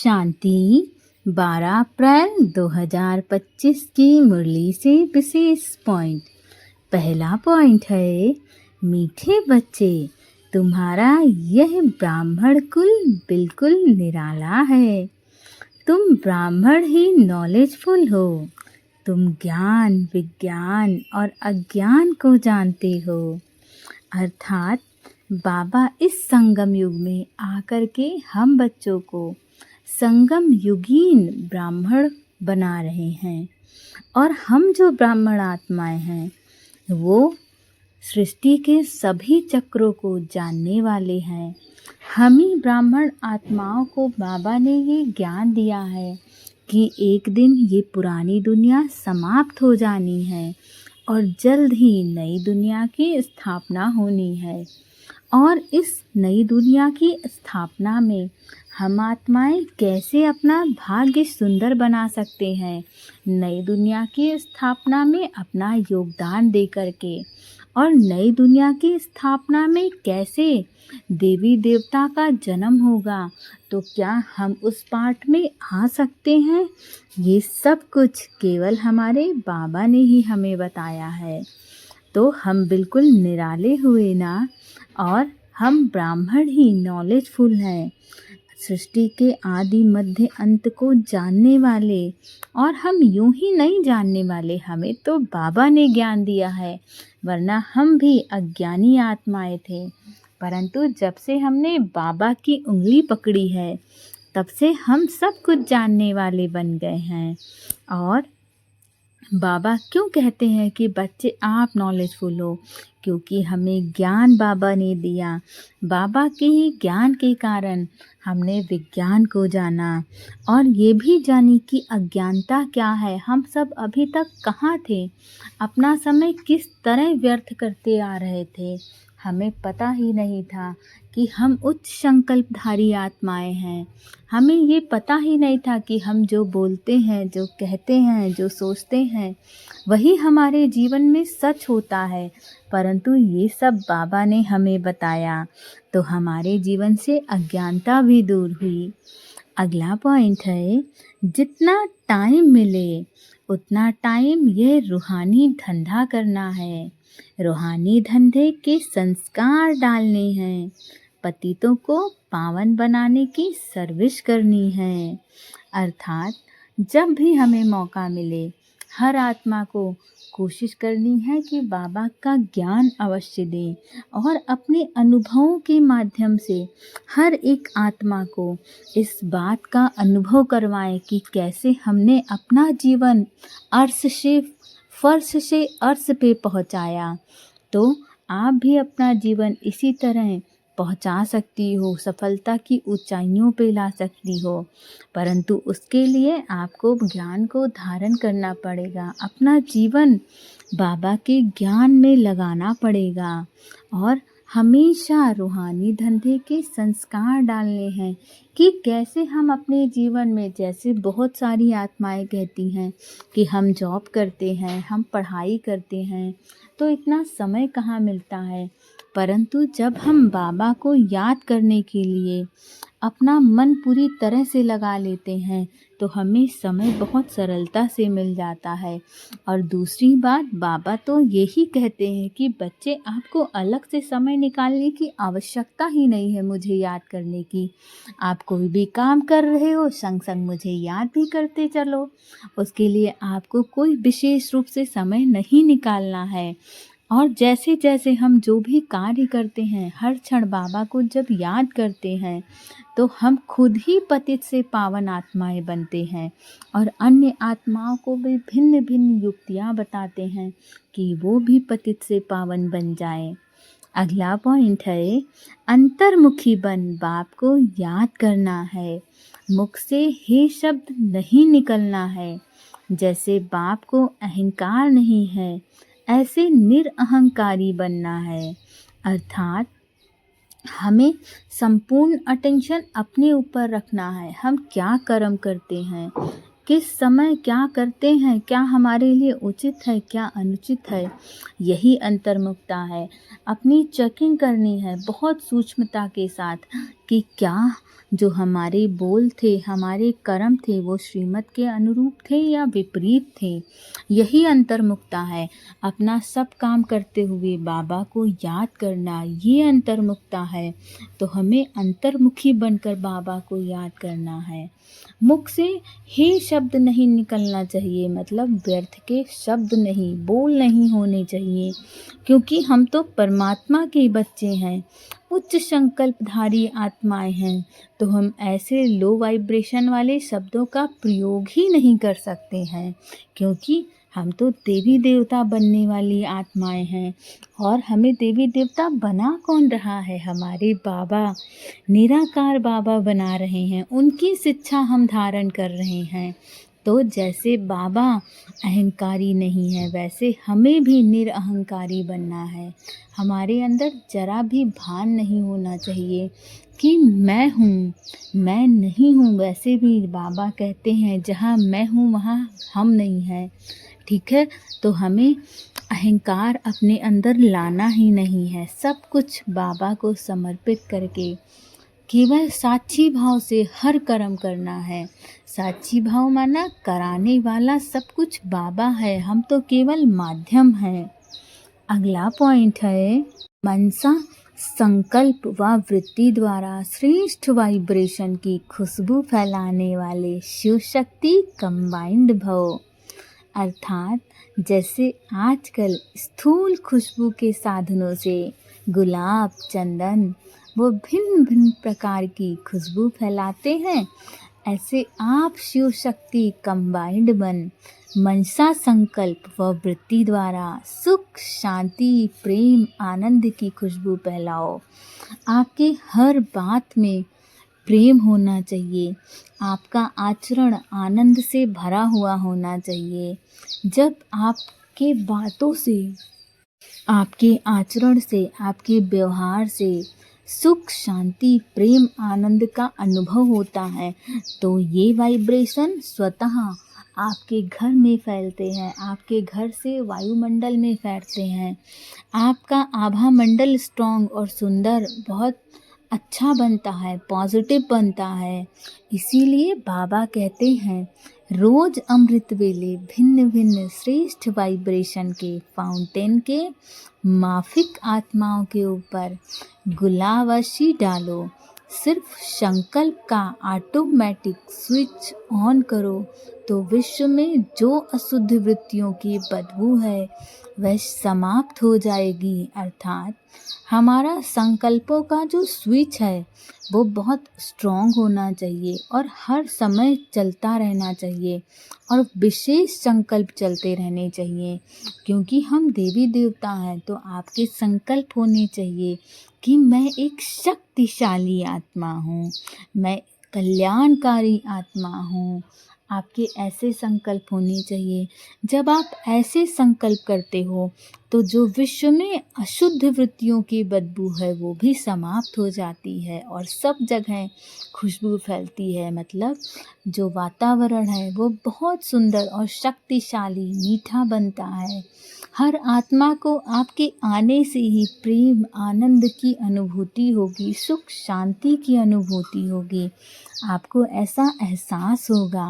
शांति 12 अप्रैल 2025 की मुरली से विशेष पॉइंट। पहला पॉइंट है, मीठे बच्चे, तुम्हारा यह ब्राह्मण कुल बिल्कुल निराला है। तुम ब्राह्मण ही नॉलेजफुल हो। तुम ज्ञान, विज्ञान और अज्ञान को जानते हो। अर्थात बाबा इस संगम युग में आकर के हम बच्चों को संगम युगीन ब्राह्मण बना रहे हैं। और हम जो ब्राह्मण आत्माएं हैं वो सृष्टि के सभी चक्रों को जानने वाले हैं। हम ही ब्राह्मण आत्माओं को बाबा ने ये ज्ञान दिया है कि एक दिन ये पुरानी दुनिया समाप्त हो जानी है और जल्द ही नई दुनिया की स्थापना होनी है। और इस नई दुनिया की स्थापना में हम आत्माएं कैसे अपना भाग्य सुंदर बना सकते हैं, नई दुनिया की स्थापना में अपना योगदान दे करके। और नई दुनिया की स्थापना में कैसे देवी देवता का जन्म होगा, तो क्या हम उस पाठ में आ सकते हैं? ये सब कुछ केवल हमारे बाबा ने ही हमें बताया है। तो हम बिल्कुल निराले हुए ना, और हम ब्राह्मण ही नॉलेजफुल हैं, सृष्टि के आदि मध्य अंत को जानने वाले। और हम यूं ही नहीं जानने वाले, हमें तो बाबा ने ज्ञान दिया है, वरना हम भी अज्ञानी आत्माएं थे। परंतु जब से हमने बाबा की उंगली पकड़ी है तब से हम सब कुछ जानने वाले बन गए हैं। और बाबा क्यों कहते हैं कि बच्चे आप नॉलेजफुल हो? क्योंकि हमें ज्ञान बाबा ने दिया। बाबा के ही ज्ञान के कारण हमने विज्ञान को जाना और ये भी जानी कि अज्ञानता क्या है। हम सब अभी तक कहाँ थे, अपना समय किस तरह व्यर्थ करते आ रहे थे। हमें पता ही नहीं था कि हम उच्च संकल्पधारी आत्माएं हैं। हमें ये पता ही नहीं था कि हम जो बोलते हैं, जो कहते हैं, जो सोचते हैं, वही हमारे जीवन में सच होता है। परंतु ये सब बाबा ने हमें बताया, तो हमारे जीवन से अज्ञानता भी दूर हुई। अगला पॉइंट है, जितना टाइम मिले उतना टाइम ये रूहानी धंधा करना है। रूहानी धंधे के संस्कार डालने हैं। पतितों को पावन बनाने की सर्विस करनी है। अर्थात जब भी हमें मौका मिले, हर आत्मा को कोशिश करनी है कि बाबा का ज्ञान अवश्य दें और अपने अनुभवों के माध्यम से हर एक आत्मा को इस बात का अनुभव करवाएं कि कैसे हमने अपना जीवन अर्श से फर्श से अर्श पे पहुंचाया। तो आप भी अपना जीवन इसी तरह पहुंचा सकती हो, सफलता की ऊंचाइयों पे ला सकती हो। परंतु उसके लिए आपको ज्ञान को धारण करना पड़ेगा, अपना जीवन बाबा के ज्ञान में लगाना पड़ेगा और हमेशा रूहानी धंधे के संस्कार डालने हैं कि कैसे हम अपने जीवन में, जैसे बहुत सारी आत्माएं कहती हैं कि हम जॉब करते हैं, हम पढ़ाई करते हैं, तो इतना समय कहाँ मिलता है। परंतु जब हम बाबा को याद करने के लिए अपना मन पूरी तरह से लगा लेते हैं तो हमें समय बहुत सरलता से मिल जाता है। और दूसरी बात, बाबा तो यही कहते हैं कि बच्चे, आपको अलग से समय निकालने की आवश्यकता ही नहीं है मुझे याद करने की। आप कोई भी काम कर रहे हो, संग संग मुझे याद भी करते चलो। उसके लिए आपको कोई विशेष रूप से समय नहीं निकालना है। और जैसे जैसे हम जो भी कार्य करते हैं, हर क्षण बाबा को जब याद करते हैं तो हम खुद ही पतित से पावन आत्माएं बनते हैं और अन्य आत्माओं को भी भिन्न भिन्न युक्तियां बताते हैं कि वो भी पतित से पावन बन जाए। अगला पॉइंट है, अंतर्मुखी बन बाप को याद करना है। मुख से हे शब्द नहीं निकलना है। जैसे बाप को अहंकार नहीं है, ऐसे निरअहंकारी बनना है। अर्थात हमें संपूर्ण अटेंशन अपने ऊपर रखना है। हम क्या कर्म करते हैं, किस समय क्या करते हैं, क्या हमारे लिए उचित है, क्या अनुचित है, यही अंतर्मुखता है। अपनी चेकिंग करनी है बहुत सूक्ष्मता के साथ कि क्या जो हमारे बोल थे, हमारे कर्म थे, वो श्रीमत के अनुरूप थे या विपरीत थे। यही अंतर्मुखता है। अपना सब काम करते हुए बाबा को याद करना, ये अंतर्मुखता है। तो हमें अंतर्मुखी बनकर बाबा को याद करना है। मुख से हे शब्द नहीं निकलना चाहिए, मतलब व्यर्थ के शब्द नहीं, बोल नहीं होने चाहिए, क्योंकि हम तो परमात्मा के बच्चे हैं, उच्च संकल्पधारी आत्माएं हैं। तो हम ऐसे लो वाइब्रेशन वाले शब्दों का प्रयोग ही नहीं कर सकते हैं, क्योंकि हम तो देवी देवता बनने वाली आत्माएं हैं। और हमें देवी देवता बना कौन रहा है? हमारे बाबा, निराकार बाबा बना रहे हैं, उनकी शिक्षा हम धारण कर रहे हैं। तो जैसे बाबा अहंकारी नहीं है, वैसे हमें भी निरअहंकारी बनना है। हमारे अंदर जरा भी भान नहीं होना चाहिए कि मैं हूँ, मैं नहीं हूँ। वैसे भी बाबा कहते हैं जहाँ मैं हूँ वहाँ हम नहीं हैं। ठीक है, तो हमें अहंकार अपने अंदर लाना ही नहीं है। सब कुछ बाबा को समर्पित करके केवल साक्षी भाव से हर कर्म करना है। साक्षी भाव माना कराने वाला सब कुछ बाबा है, हम तो केवल माध्यम हैं। अगला पॉइंट है, मनसा संकल्प व वृत्ति द्वारा श्रेष्ठ वाइब्रेशन की खुशबू फैलाने वाले शिव शक्ति कंबाइंड भव। अर्थात जैसे आजकल स्थूल खुशबू के साधनों से गुलाब, चंदन वो भिन्न भिन्न प्रकार की खुशबू फैलाते हैं, ऐसे आप शिव शक्ति कंबाइंड बन मनसा संकल्प व वृत्ति द्वारा सुख, शांति, प्रेम, आनंद की खुशबू फैलाओ। आपके हर बात में प्रेम होना चाहिए, आपका आचरण आनंद से भरा हुआ होना चाहिए। जब आपके बातों से, आपके आचरण से, आपके व्यवहार से सुख, शांति, प्रेम, आनंद का अनुभव होता है, तो ये वाइब्रेशन स्वतः आपके घर में फैलते हैं, आपके घर से वायुमंडल में फैलते हैं। आपका आभा मंडल स्ट्रॉन्ग और सुंदर, बहुत अच्छा बनता है, पॉजिटिव बनता है। इसीलिए बाबा कहते हैं रोज अमृत वेले भिन्न भिन्न श्रेष्ठ वाइब्रेशन के फाउंटेन के माफिक आत्माओं के ऊपर गुलावशी डालो। सिर्फ संकल्प का ऑटोमेटिक स्विच ऑन करो तो विश्व में जो अशुद्ध वृत्तियों की बदबू है वह समाप्त हो जाएगी। अर्थात हमारा संकल्पों का जो स्विच है वो बहुत स्ट्रॉन्ग होना चाहिए और हर समय चलता रहना चाहिए और विशेष संकल्प चलते रहने चाहिए, क्योंकि हम देवी देवता हैं। तो आपके संकल्प होने चाहिए कि मैं एक शक्तिशाली आत्मा हूँ, मैं कल्याणकारी आत्मा हूँ। आपके ऐसे संकल्प होने चाहिए। जब आप ऐसे संकल्प करते हो तो जो विश्व में अशुद्ध वृत्तियों की बदबू है वो भी समाप्त हो जाती है और सब जगह खुशबू फैलती है। मतलब जो वातावरण है वो बहुत सुंदर और शक्तिशाली, मीठा बनता है। हर आत्मा को आपके आने से ही प्रेम, आनंद की अनुभूति होगी, सुख, शांति की अनुभूति होगी। आपको ऐसा एहसास होगा।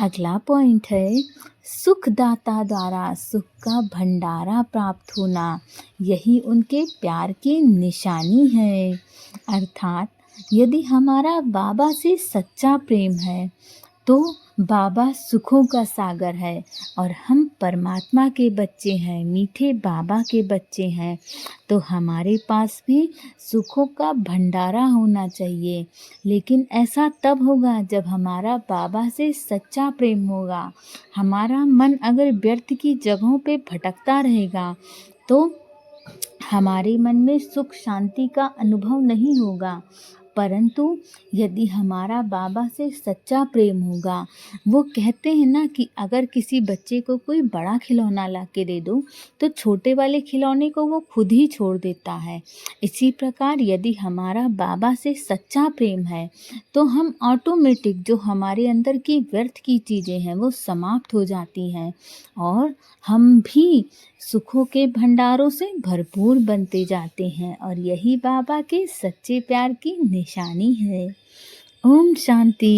अगला पॉइंट है सुखदाता द्वारा सुख का भंडारा प्राप्त होना, यही उनके प्यार की निशानी है। अर्थात यदि हमारा बाबा से सच्चा प्रेम है तो बाबा सुखों का सागर है और हम परमात्मा के बच्चे हैं, मीठे बाबा के बच्चे हैं, तो हमारे पास भी सुखों का भंडारा होना चाहिए। लेकिन ऐसा तब होगा जब हमारा बाबा से सच्चा प्रेम होगा। हमारा मन अगर व्यर्थ की जगहों पे भटकता रहेगा तो हमारे मन में सुख, शांति का अनुभव नहीं होगा। परंतु यदि हमारा बाबा से सच्चा प्रेम होगा, वो कहते हैं ना कि अगर किसी बच्चे को कोई बड़ा खिलौना ला के दे दो तो छोटे वाले खिलौने को वो खुद ही छोड़ देता है। इसी प्रकार यदि हमारा बाबा से सच्चा प्रेम है तो हम ऑटोमेटिक जो हमारे अंदर की व्यर्थ की चीज़ें हैं वो समाप्त हो जाती हैं और हम भी सुखों के भंडारों से भरपूर बनते जाते हैं। और यही बाबा के सच्चे प्यार की निशानी है। ओम शांति।